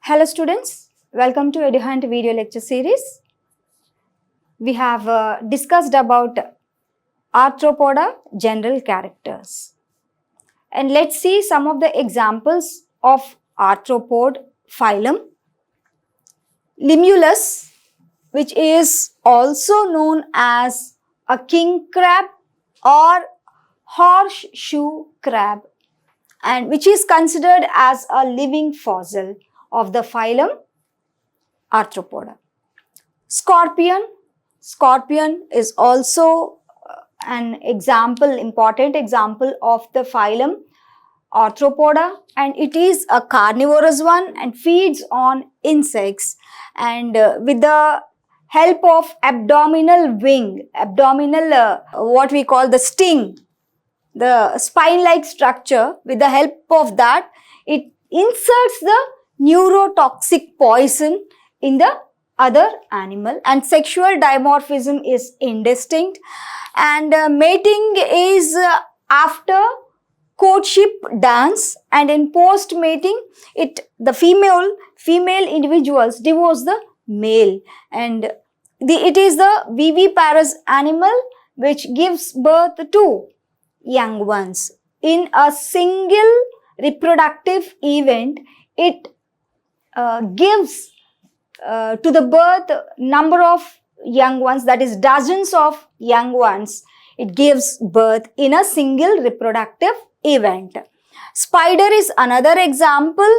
Hello students, welcome to EduHunt video lecture series. We have discussed about Arthropoda general characters. And let's see some of the examples of arthropod phylum. Limulus, which is also known as a king crab or horseshoe crab, and which is considered as a living fossil of the phylum Arthropoda. Scorpion is also an example, important example of the phylum Arthropoda, and it is a carnivorous one and feeds on insects, and with the help of abdominal wing, what we call the sting, the spine-like structure, with the help of that, it inserts the neurotoxic poison in the other animal, and sexual dimorphism is indistinct, and mating is after courtship dance, and in post mating the female individuals divorce the male, and it is the viviparous animal which gives birth to young ones. In a single reproductive event, it gives to the birth number of young ones, that is dozens of young ones. It gives birth in a single reproductive event. Spider is another example,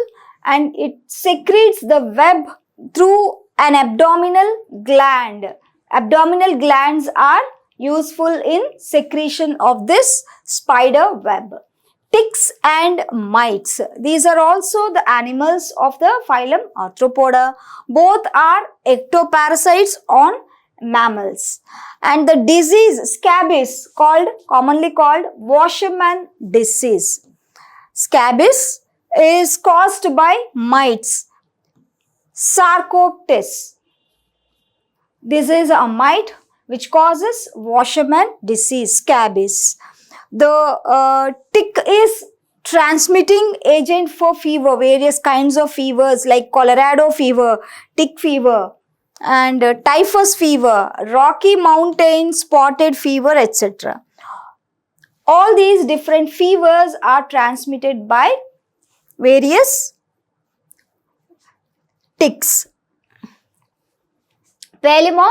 and it secretes the web through an abdominal gland. Abdominal glands are useful in secretion of this spider web. Ticks and mites, these are also the animals of the phylum Arthropoda. Both are ectoparasites on mammals. And the disease scabies, commonly called washerman disease. Scabies is caused by mites. Sarcoptes, this is a mite which causes washerman disease, scabies. The tick is transmitting agent for fever, various kinds of fevers like Colorado fever, tick fever, and typhus fever, Rocky Mountain spotted fever, etc. All these different fevers are transmitted by various ticks. Phylum,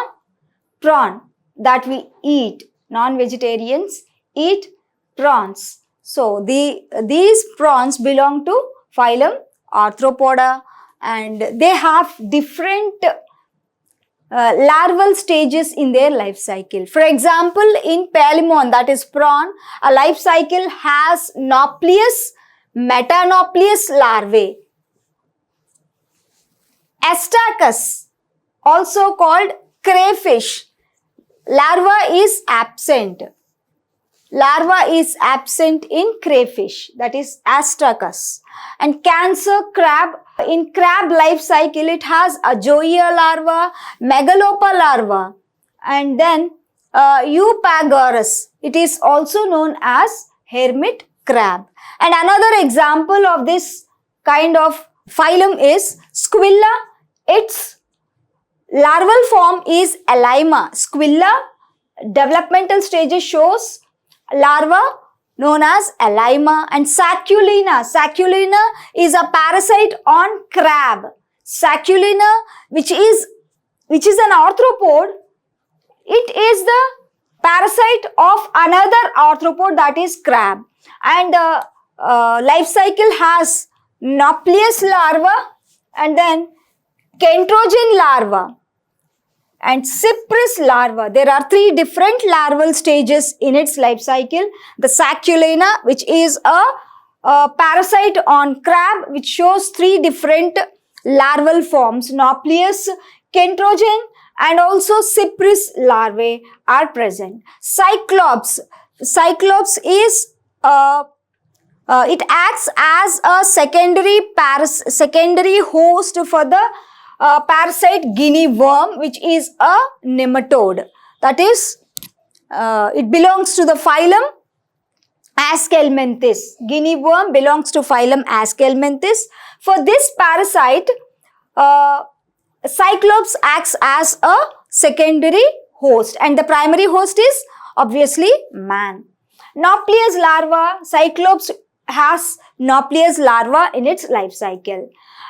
prawn that we eat, non-vegetarians eat prawns. So these prawns belong to phylum Arthropoda, and they have different larval stages in their life cycle. For example, in Phylum, that is prawn, a life cycle has nauplius, metanauplius larvae. Astacus, also called crayfish, larva is absent. Larva is absent in crayfish, that is Astacus. And cancer crab, in crab life cycle it has Ajoia larva, Megalopa larva, and then Eupagoras. It is also known as hermit crab. And another example of this kind of phylum is Squilla. Its larval form is Elyma. Squilla developmental stages shows larva known as Elyma. And Saculina. Saculina is a parasite on crab. Saculina, which is an arthropod, it is the parasite of another arthropod, that is crab. And the life cycle has Nauplius larva, and then Kentrogen larva and Cypris larva. There are three different larval stages in its life cycle. The Saculina, which is a parasite on crab, which shows 3 different larval forms: Nauplius, Kentrogen, and also Cypris larvae are present. Cyclops. Cyclops is it acts as a secondary host for the parasite guinea worm, which is a nematode. That is, it belongs to the phylum Ascalmenthes. Guinea worm belongs to phylum Ascalmenthes. For this parasite, Cyclops acts as a secondary host, and the primary host is obviously man. Nauplius larva. Cyclops has Nauplius larva in its life cycle.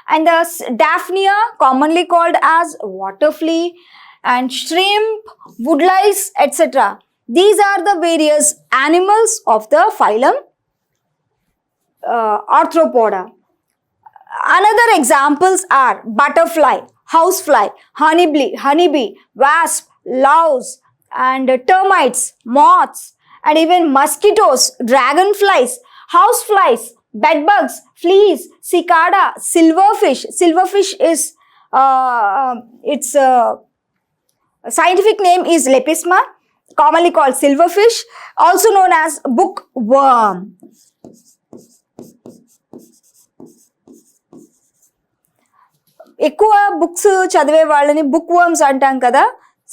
And the Daphnia, commonly called as water flea, and shrimp, woodlice, etc. These are the various animals of the phylum Arthropoda. Another examples are butterfly, housefly, honeybee, wasp, louse, and termites, moths, and even mosquitoes, dragonflies, houseflies, bedbugs, fleas, cicada, silverfish. Silverfish is its scientific name is Lepisma, commonly called silverfish, also known as bookworm. ఎక్కువ books చదివే వాళ్ళని book worms అంటాం కదా.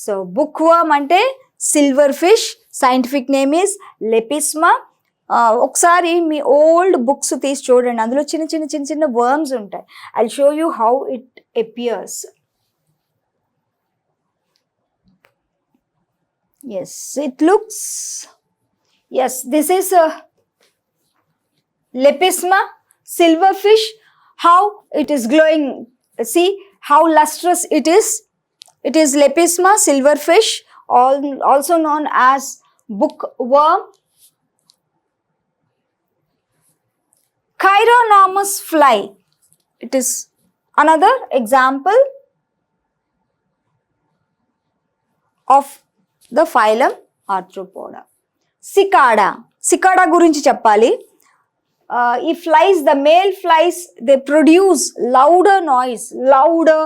So book worm అంటే silver fish, scientific name is Lepisma. ఒకసారి మీ old books తీసి చూడండి, అందులో చిన్న చిన్న చిన్న చిన్న వర్మ్స్ ఉంటాయి. I show you how it appears. Yes, it looks, yes, this is Lepisma silver fish. How it is glowing. See how lustrous it is. It is Lepisma silverfish, also known as bookworm. Chironomus fly. It is another example of the phylum Arthropoda. Cicada. Cicada gurinchi cheppali. If flies, the male flies, they produce louder noise, louder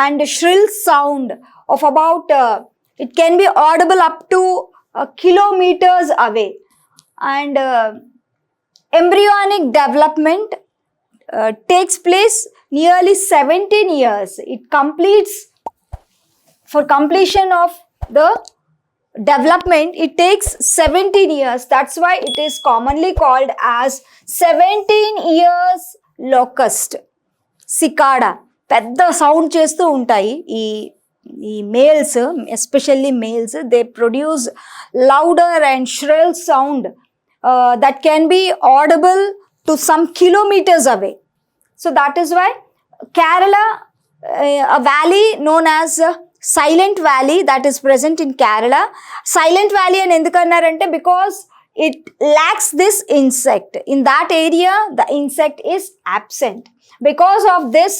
and shrill sound of about, it can be audible up to kilometers away. And embryonic development takes place nearly 17 years. It completes, for completion of the development, it takes 17 years. That's why it is commonly called as 17 years locust. Cicada పెద్ద sound చేస్తూ ఉంటాయి. ఈ males, especially males, they produce louder and shrill sound that can be audible to some kilometers away. So that is why Kerala, a valley known as Silent Valley, that is present in Kerala. Silent Valley and endukannarante because it lacks this insect. In that area, the insect is absent. Because of this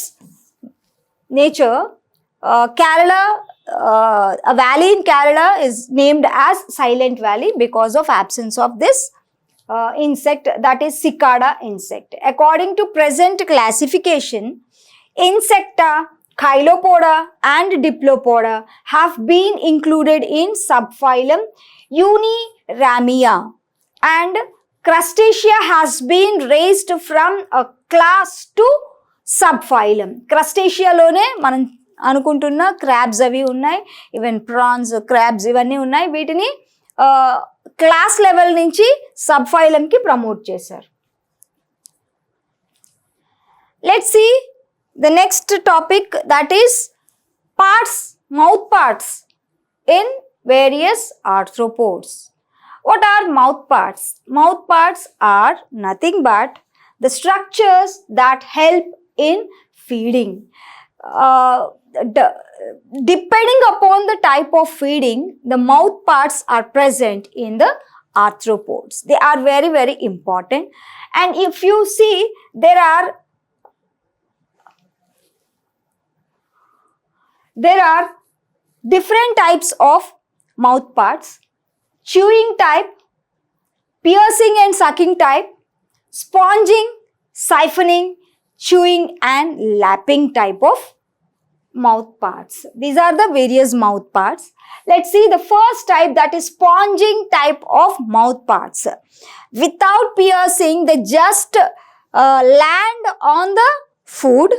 nature, Kerala, a valley in Kerala is named as Silent Valley because of absence of this insect, that is cicada insect. According to present classification, Insecta, Chilopoda and Diplopoda have been included in subphylum Uniramia, and Crustacea has been raised from a class to subphylum. Crustacea lone మనం అనుకుంటున్న crabs అవి ఉన్నాయి, even prawns, crabs ఇవన్నీ ఉన్నాయి. వీటిని class level నుంచి సబ్ఫైలంకి promote చేశారు. Let's see the next topic, that is parts, mouth parts in various arthropods. What are mouth parts? Mouth parts are nothing but the structures that help in feeding. Depending upon the type of feeding, the mouth parts are present in the arthropods. They are very, very important. And if you see, there are different types of mouth parts: chewing type, piercing and sucking type, sponging, siphoning, chewing and lapping type of mouth parts. These are the various mouth parts. Let's see the first type, that is sponging type of mouth parts. Without piercing, they just land on the food,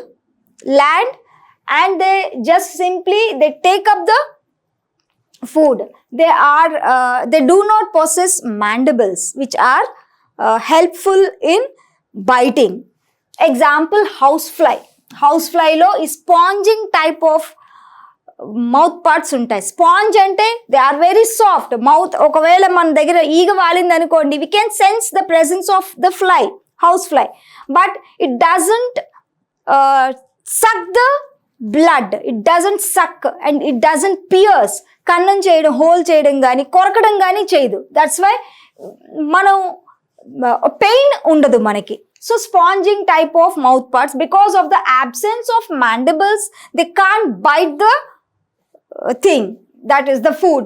and they just simply they take up the food. They do not possess mandibles, which are helpful in biting. Example, housefly. Housefly lo is sponging type of mouth parts ఉంటాయి. Sponge అంటే they are very soft. Mouth ఒకవేళ మన దగ్గర ఈగ వాలింది అనుకోండి, we can sense the presence of the fly, house fly, but it doesn't suck the blood, it doesn't suck and it doesn't pierce. కన్నం చేయడం, హోల్ చేయడం కానీ కొరకడం కానీ చేయదు. దట్స్ వై మనం పెయిన్ ఉండదు మనకి. So sponging type of mouth parts, because of the absence of mandibles, they can't bite the thing, that is the food.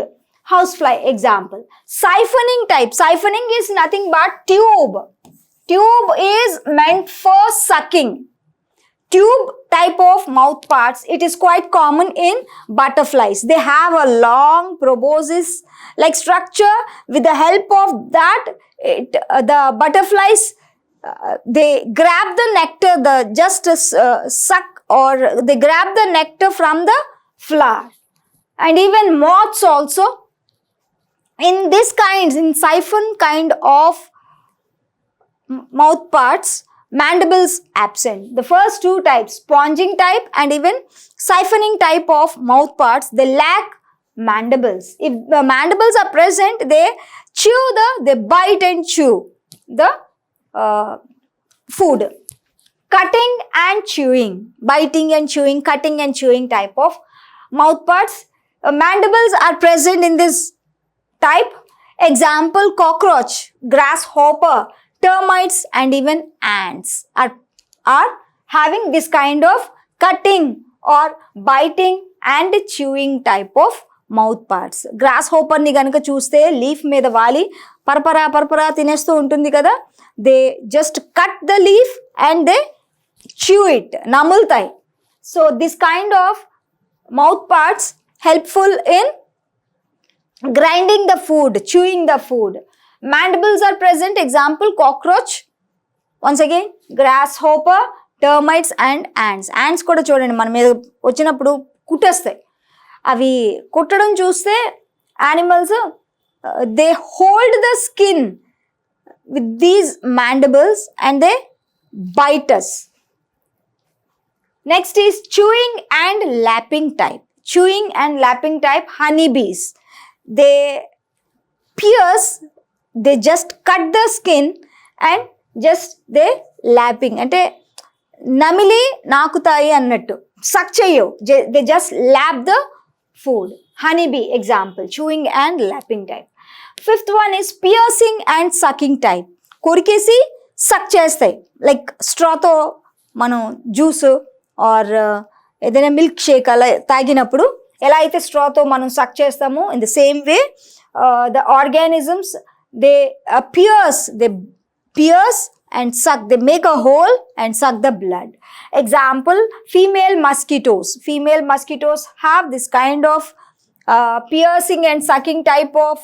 Housefly example. Siphoning type. Siphoning is nothing but tube. Tube is meant for sucking. Tube type of mouth parts, it is quite common in butterflies. They have a long proboscis like structure. With the help of that, the butterflies they grab the nectar, suck, or they grab the nectar from the flower. And even moths also, in siphon kind of mouth parts, mandibles absent. The first two types, sponging type and even siphoning type of mouth parts, they lack mandibles. If the mandibles are present, they bite and chew the food. Cutting and chewing, biting and chewing, cutting and chewing type of mouth parts. Mandibles are present in this type. Example, cockroach, grasshopper, termites and even ants are having this kind of cutting or biting and chewing type of mouth parts. గ్రాస్ హోపర్ని కనుక చూస్తే leaf మీద వాలి పరపరా తినేస్తూ ఉంటుంది కదా. They just cut the leaf and they chew it, నములుతాయి. So this kind of mouth parts helpful in grinding the food, chewing the food. Mandibles are present. Example, cockroach, once again grasshopper, termites and ants. Ants కూడా చూడండి మన మీద వచ్చినప్పుడు కుట్టేస్తాయి. అవి కుట్టడం చూస్తే animals they hold the skin with these mandibles and they bite us. Next is chewing and lapping type. Chewing and lapping type, honeybees. They pierce, they just cut the skin and just they lapping. అంటే నమిలి నాకుతాయి అన్నట్టు, సక్ చేయవు, they just lap the food. Honeybee example, chewing and lapping type. Fifth one is piercing and sucking type. కొరికేసి సక్ చేస్తాయి. Like స్ట్రాతో మనం juice or ఏదైనా milk shake అలా తాగినప్పుడు ఎలా అయితే స్ట్రాతో మనం సక్ చేస్తామో, in the same way the organisms they pierce and suck, they make a hole and suck the blood. Example, female mosquitoes have this kind of piercing and sucking type of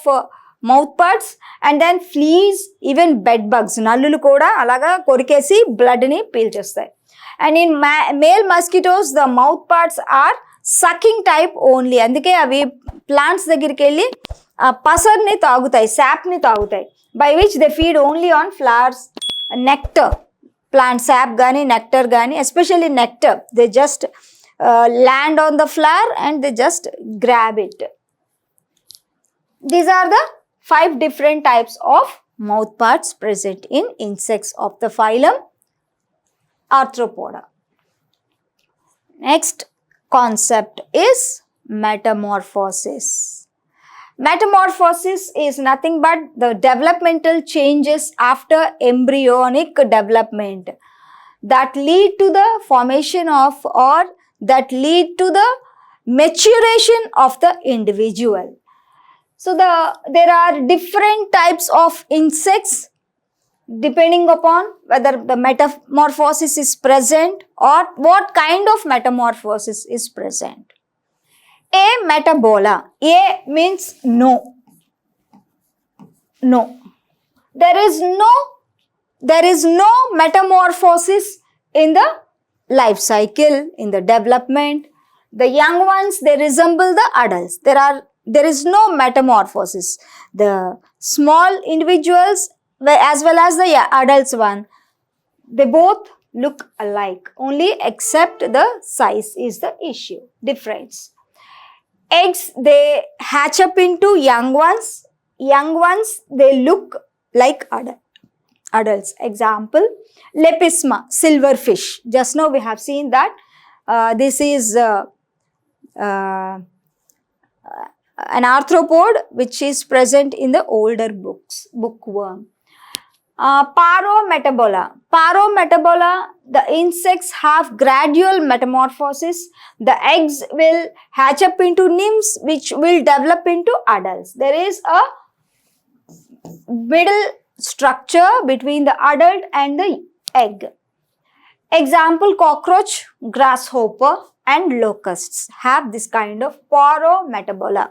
mouth parts. And then fleas, even bed bugs, నల్లులు కూడా అలాగా కొరికేసి blood ని పీల్చేస్తాయి. And in male mosquitoes, the mouth parts are sucking type only. అందుకే అవి plants దగ్గరికి వెళ్ళి పసర్ని తాగుతాయి, సాప్ని తాగుతాయి, by which they feed only on flowers, nectar, plant sap gaani, nectar gaani, especially nectar, they just land on the flower and they just grab it. These are the 5 different types of mouth parts present in insects of the phylum Arthropoda. Next concept is metamorphosis. Metamorphosis is nothing but the developmental changes after embryonic development that lead to the formation of, or that lead to the maturation of the individual. So there are different types of insects depending upon whether the metamorphosis is present or what kind of metamorphosis is present. A metabola. A means no. No. There is no metamorphosis in the life cycle, in the development. The young ones, they resemble the adults. There is no metamorphosis. The small individuals as well as the adults one, they both look alike, only except the size is the issue, difference. Eggs, they hatch up into young ones. Young ones, they look like adults. Example, Lepisma, silverfish. Just now we have seen that this is an arthropod which is present in the older bookworm. Parometabola. Parometabola, the insects have gradual metamorphosis. The eggs will hatch up into nymphs which will develop into adults. There is a middle structure between the adult and the egg. Example, cockroach, grasshopper and locusts have this kind of parometabola.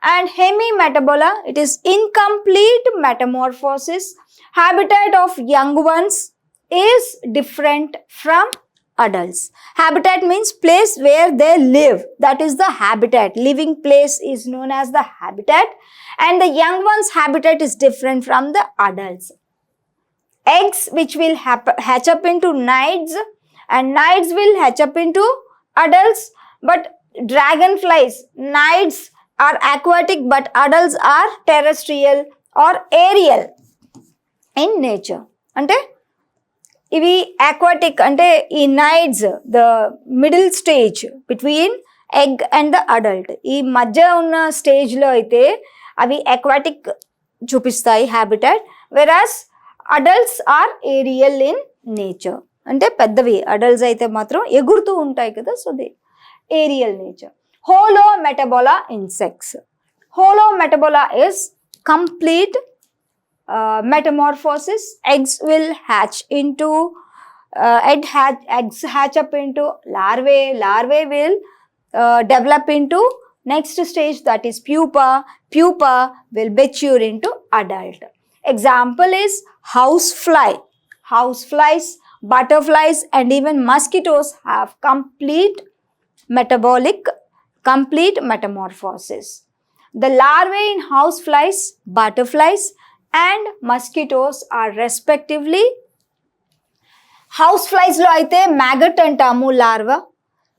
And hemimetabola, it is incomplete metamorphosis. Habitat of young ones is different from adults. Habitat means place where they live. That is the habitat. Living place is known as the habitat. And the young ones' habitat is different from the adults. Eggs which will hatch up into knights, and knights will hatch up into adults. But dragonflies, knights are aquatic but adults are terrestrial or aerial in nature. Ante ivi aquatic, ante ee knights, the middle stage between egg and the adult, ee madhya unna stage lo aithe avi aquatic chupistayi habitat, whereas adults are aerial in nature. Ante peddavi adults aithe matram egurtoo untayi kada, so they aerial nature. Holometabola insects. Holometabola is complete metamorphosis. Eggs will hatch into eggs hatch up into larvae. Larvae will develop into next stage, that is pupa. Pupa will mature into adult. Example is housefly. Houseflies, butterflies and even mosquitoes have complete metamorphosis. The larvae in houseflies, butterflies and mosquitoes are respectively, houseflies lo aithe maggot antamu larva,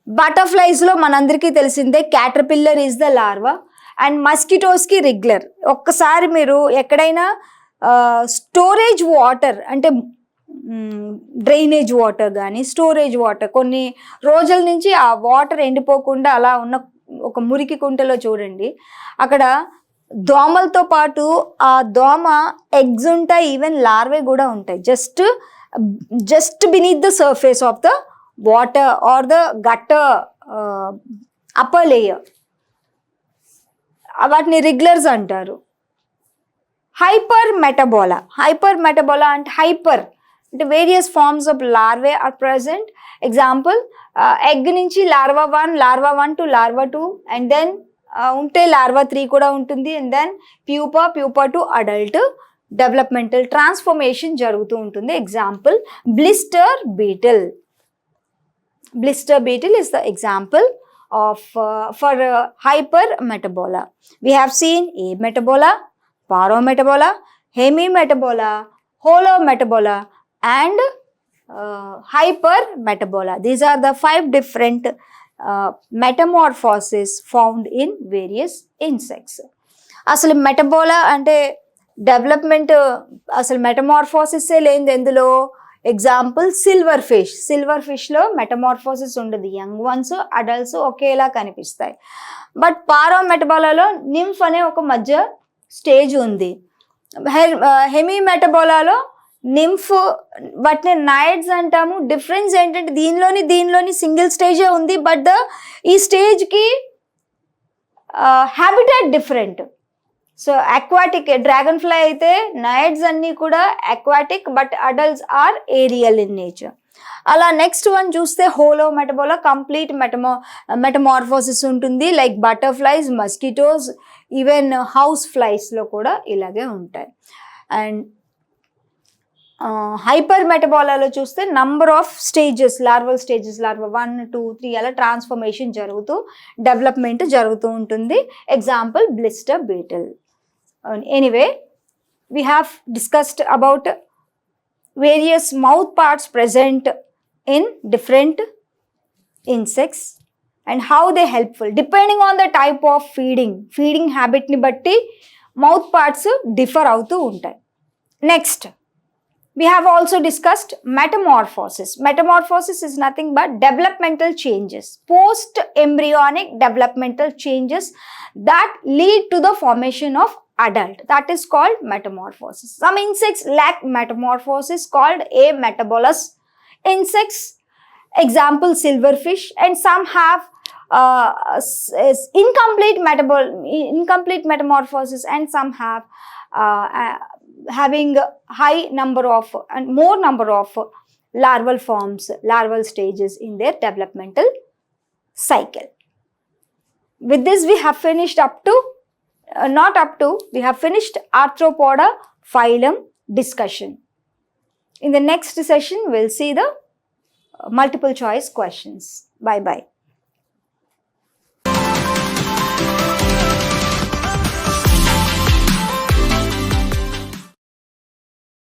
butterflies lo manandariki telisinde caterpillar is the larva, and mosquitoes ki wriggler. Okkasari meeru ekkadaina storage water ante drainage water కానీ storage water కొన్ని రోజుల నుంచి ఆ water ఎండిపోకుండా అలా ఉన్న ఒక మురికి కుంటలో చూడండి, అక్కడ దోమలతో పాటు ఆ దోమ ఎగ్స్ ఉంటాయి, ఈవెన్ లార్వే కూడా ఉంటాయి, just beneath the surface of the water or the gutter upper layer. వాటిని రిగ్లర్స్ అంటారు. హైపర్ మెటబోలా అంటే హైపర్ అంటే various forms of larvae are present. Example, egg నుంచి larva 1 to larva 2 and then ఉంటే larva 3 కూడా ఉంటుంది, and then pupa to adult developmental transformation జరుగుతూ ఉంటుంది. Example, blister beetle is the example of for hypermetabola. We have seen ametabola, parometabola, hemimetabola, holometabola and hypermetabola. These are the 5 different metamorphoses found in various insects. అసలు మెటబోలా అంటే development, అసలు metamorphosis లేనిది ఎందులో? Example silver ఫిష్లో metamorphosis ఉండదు. Young ones adults ఒకేలా కనిపిస్తాయి. But పారోమెటబోలాలో నింఫ్ అనే ఒక మధ్య స్టేజ్ ఉంది. హెమీమెటబోలాలో నింఫ్, వాటిని నైడ్స్ అంటాము. డిఫరెన్స్ ఏంటంటే దీనిలోని సింగిల్ స్టేజే ఉంది, బట్ ఈ స్టేజ్కి habitat different. So aquatic dragon fly అయితే నైట్స్ అన్నీ కూడా aquatic but adults are aerial in nature. అలా నెక్స్ట్ వన్ చూస్తే హోలో మెటబోలా కంప్లీట్ మెటమార్ఫోసిస్ ఉంటుంది. Like butterflies, mosquitoes, even house ఫ్లైస్లో కూడా ఇలాగే ఉంటాయి. అండ్ హైపర్ మెటబాలాలో చూస్తే number of stages, larval stages, larva 1, 2, 3 అలా ట్రాన్స్ఫర్మేషన్ జరుగుతూ డెవలప్మెంట్ జరుగుతూ ఉంటుంది. Example blister beetle. Anyway we have discussed about various mouth parts present in different insects and how they helpful depending on the type of feeding habit ni batti mouth parts differ అవుతూ ఉంటాయి. Next we have also discussed metamorphosis. Metamorphosis is nothing but developmental changes, post embryonic developmental changes that lead to the formation of adult. That is called metamorphosis. Some insects lack metamorphosis called ametabolous insects, example silverfish, and some have incomplete metamorphosis, and some have having high number of and more number of larval forms, larval stages in their developmental cycle. With this we have finished we have finished Arthropoda phylum discussion. In the next session we'll see the multiple choice questions. Bye bye.